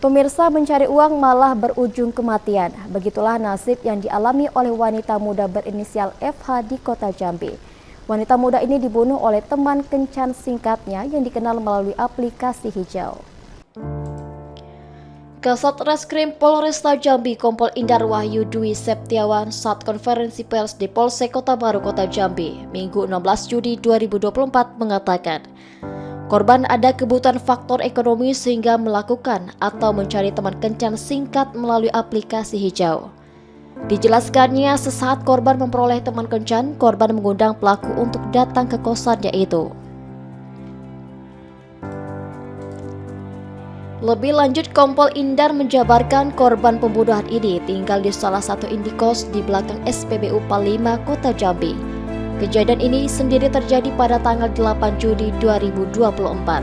Pemirsa, mencari uang malah berujung kematian. Begitulah nasib yang dialami oleh wanita muda berinisial FH di Kota Jambi. Wanita muda ini dibunuh oleh teman kencan singkatnya yang dikenal melalui aplikasi hijau. Kasat Reskrim Polresta Jambi Kompol Indar Wahyu Dwi Septiawan saat konferensi pers di Polsek Kota Baru Kota Jambi, Minggu 16 Juli 2024 mengatakan, korban ada kebutuhan faktor ekonomi sehingga melakukan atau mencari teman kencan singkat melalui aplikasi hijau. Dijelaskannya, sesaat korban memperoleh teman kencan, korban mengundang pelaku untuk datang ke kosannya itu. Lebih lanjut, Kompol Indar menjabarkan korban pembunuhan ini tinggal di salah satu indikos di belakang SPBU Palima, Kota Jambi. Kejadian ini sendiri terjadi pada tanggal 8 Juli 2024.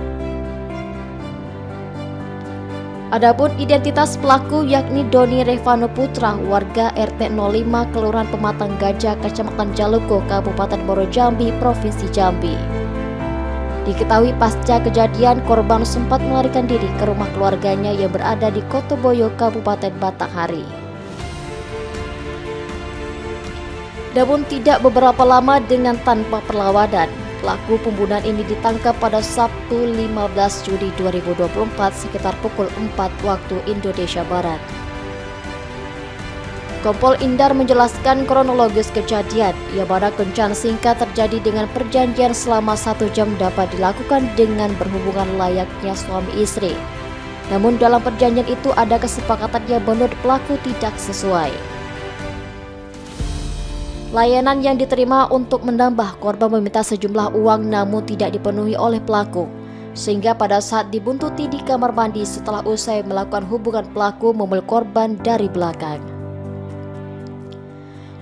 Adapun identitas pelaku yakni Doni Revano Putra, warga RT 05 Kelurahan Pematang Gajah, Kecamatan Jaluko, Kabupaten Muaro Jambi, Provinsi Jambi. Diketahui pasca kejadian, korban sempat melarikan diri ke rumah keluarganya yang berada di Kotoboyo, Kabupaten Batanghari. Namun tidak beberapa lama dengan tanpa perlawanan, pelaku pembunuhan ini ditangkap pada Sabtu 15 Juli 2024 sekitar pukul 4 waktu Indonesia Barat. Kompol Indar menjelaskan kronologis kejadian, yang mana kencan singkat terjadi dengan perjanjian selama 1 jam dapat dilakukan dengan berhubungan layaknya suami istri. Namun dalam perjanjian itu ada kesepakatan yang menurut pelaku tidak sesuai. Layanan yang diterima untuk menambah, korban meminta sejumlah uang namun tidak dipenuhi oleh pelaku. Sehingga pada saat dibuntuti di kamar mandi setelah usai melakukan hubungan, pelaku memukul korban dari belakang.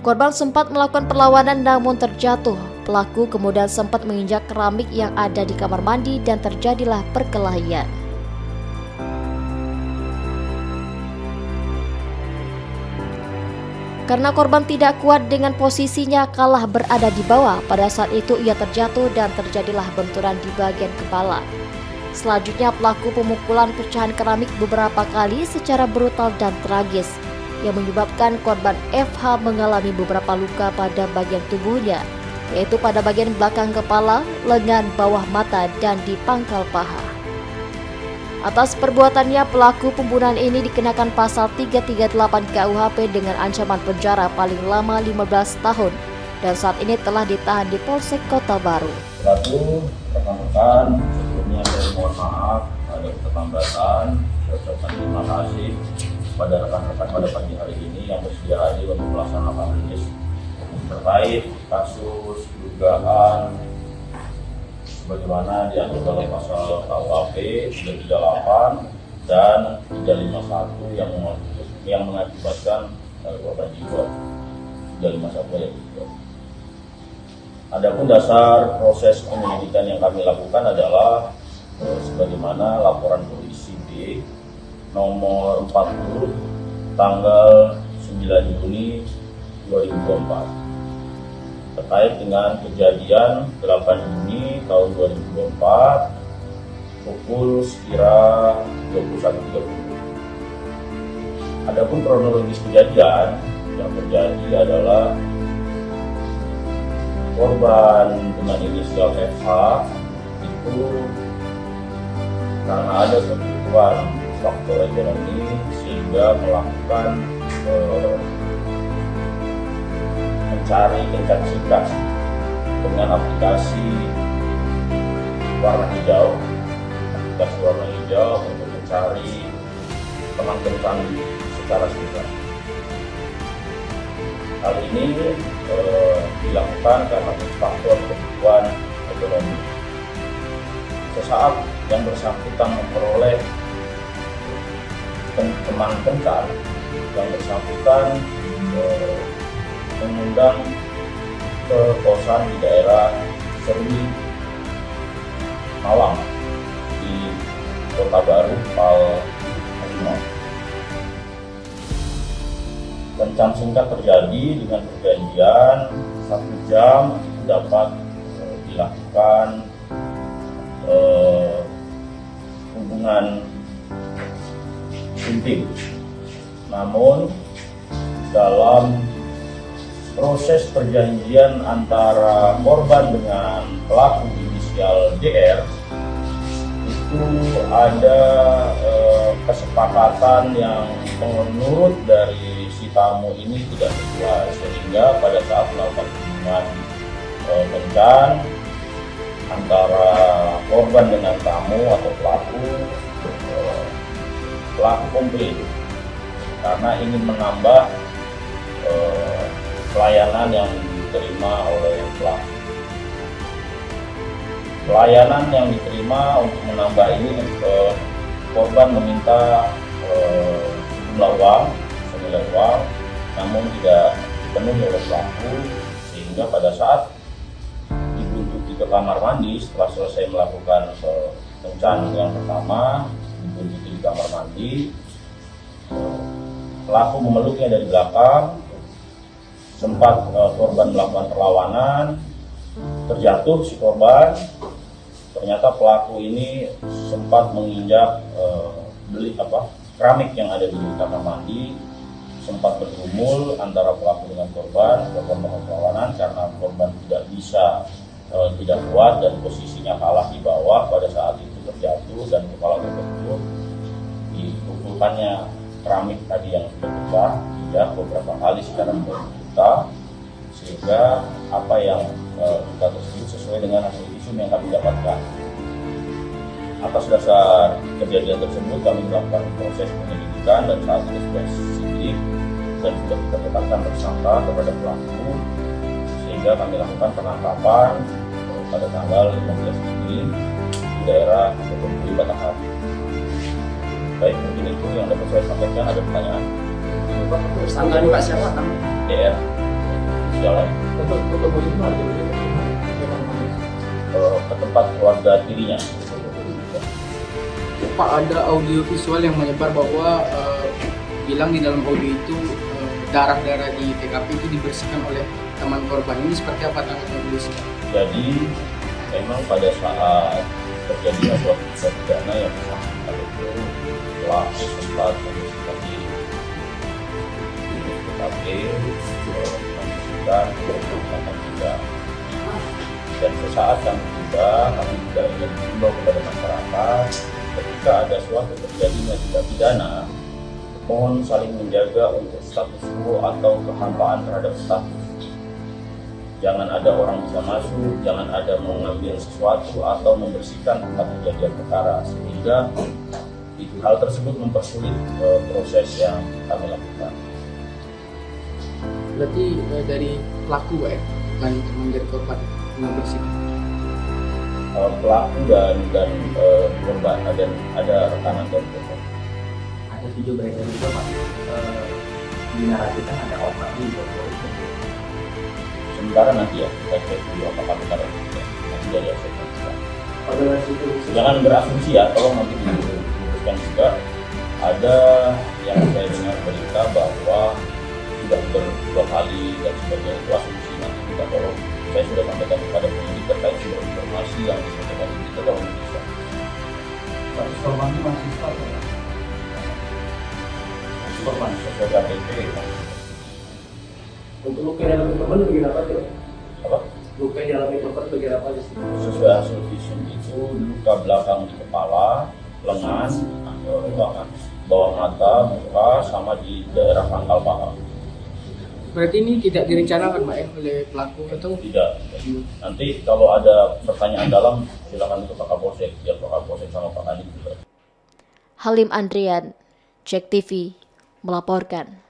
Korban sempat melakukan perlawanan namun terjatuh. Pelaku kemudian sempat menginjak keramik yang ada di kamar mandi dan terjadilah perkelahian. Karena korban tidak kuat dengan posisinya kalah berada di bawah, pada saat itu ia terjatuh dan terjadilah benturan di bagian kepala. Selanjutnya pelaku pemukulan pecahan keramik beberapa kali secara brutal dan tragis, yang menyebabkan korban FH mengalami beberapa luka pada bagian tubuhnya, yaitu pada bagian belakang kepala, lengan, bawah mata, dan di pangkal paha. Atas perbuatannya, pelaku pembunuhan ini dikenakan pasal 338 KUHP dengan ancaman penjara paling lama 15 tahun dan saat ini telah ditahan di Polsek Kota Baru. Satu, rekan-rekan, sebelumnya saya mohon maaf ada keterlambatan. Saya ucapkan terima kasih pada rekan-rekan pada pagi hari ini yang bersedia hadir untuk melaksanakan rilis terkait kasus dugaan sebagaimana diatur dalam pasal KUHP 338 dan 351 yang mengakibatkan korban jiwa 351 ayat 3. Adapun dasar proses penyelidikan yang kami lakukan adalah sebagaimana laporan polisi B nomor 40 tanggal 9 Juni 2024 terkait dengan kejadian 8 Juni tahun 2024 pukul sekira 21.30. Adapun kronologis kejadian yang terjadi adalah korban dengan inisial FH itu karena ada kebutuhan faktor ekonomi sehingga melakukan mencari kencan singkat dengan aplikasi warna hijau, untuk mencari teman kencan secara singkat. Hal ini dilakukan karena faktor kebutuhan ekonomi. Sesaat yang bersangkutan memperoleh teman kencan, yang bersangkutan mengundang ke kosan di daerah Serwi, Malang di Kota Baru, Palima. Kencan singkat terjadi dengan perjanjian 1 jam itu dapat dilakukan hubungan intim. Namun dalam proses perjanjian antara korban dengan pelaku inisial DR itu ada kesepakatan yang menurut dari si tamu ini tidak sesuai, sehingga pada saat melakukan hubungan kencan antara korban dengan tamu atau pelaku komplain karena ingin menambah pelayanan yang diterima oleh pelaku. Pelayanan yang diterima untuk menambah ini, korban meminta sejumlah uang, senilai uang, namun tidak dipenuhi oleh pelaku, sehingga pada saat dibuntuti ke kamar mandi setelah selesai melakukan kencan yang pertama, dibuntuti di kamar mandi, pelaku memeluknya dari belakang, sempat korban melakukan perlawanan, terjatuh si korban. Ternyata pelaku ini sempat menginjak keramik yang ada di kamar mandi, sempat bergumul antara pelaku dengan korban melakukan perlawanan karena korban tidak bisa, tidak kuat dan posisinya kalah di bawah pada saat itu terjatuh dan kepala terbentur. Dipukulkannya keramik tadi yang sudah pecah, tidak beberapa kali secara kita, sehingga apa yang kita tersebut sesuai dengan hasil visum yang kami dapatkan. Atas dasar kejadian tersebut kami melakukan proses penyelidikan dan saat ini sudah sidik dan sudah kita tetapkan tersangka kepada pelaku, sehingga kami lakukan penangkapan pada tanggal 15 Juni di daerah Ketumbuh Batanghari. Baik, mungkin itu yang dapat saya sampaikan. Ada pertanyaan? Tersangka ini Pak siapa? DR jalan ke tempat keluarga tirinya. Pak, ada audio visual yang menyebar bahwa bilang di dalam audio itu darah-darah di TKP itu dibersihkan oleh teman korban. Ini seperti apa tanggapan polisi? Jadi memang pada saat terjadinya suatu tindak pidana yang bersangkutan itu pelaku sempat membersihkan diri di TKP, membersihkan juga. Dan sesaat yang tiba, kami juga ingin mengimbau kepada masyarakat, ketika ada suatu terjadinya tindak pidana, mohon saling menjaga untuk status quo atau kehampaan terhadap status. Jangan ada orang bisa masuk, jangan ada mengambil sesuatu atau membersihkan tempat kejadian perkara, sehingga hal tersebut mempersulit proses yang kami lakukan. Berarti dari pelaku Pak ya, bukan teman dari korban membersihkan. Pelaku dan korban ada rekanan dari korban. Ada video beredar juga Pak, dinarasikan ada otak di bawah itu. Sementara nanti ya kita cek dulu apakah benar atau tidak. Nanti dari asesmen. Jangan berasumsi ya, tolong nanti diluruskan juga. Ada yang saya dengar berita bahwa sudah berdua kali dan sebagainya, itu asumsi. Nanti kita tolong, saya sudah sampaikan kepada penyidik terkait sumber informasi yang disampaikan kita tolong bisa. Korban itu masih stabil ya? Korban sesuai KTP. Untuk luka yang dalam korban bagian apa tuh? Apa? Luka yang dalam korban bagian apa sih? Sesuai hasil visum itu luka belakang di kepala, lengan, bawah mata, muka, sama di daerah pangkal paha. Berarti ini tidak direncanakan Pak ya oleh pelaku atau? Tidak. Nanti kalau ada pertanyaan dalam silakan ke Pak Kapolsek, biar Pak Kapolsek sama Pak Kadif juga. Halim Andrian, JEK TV, melaporkan.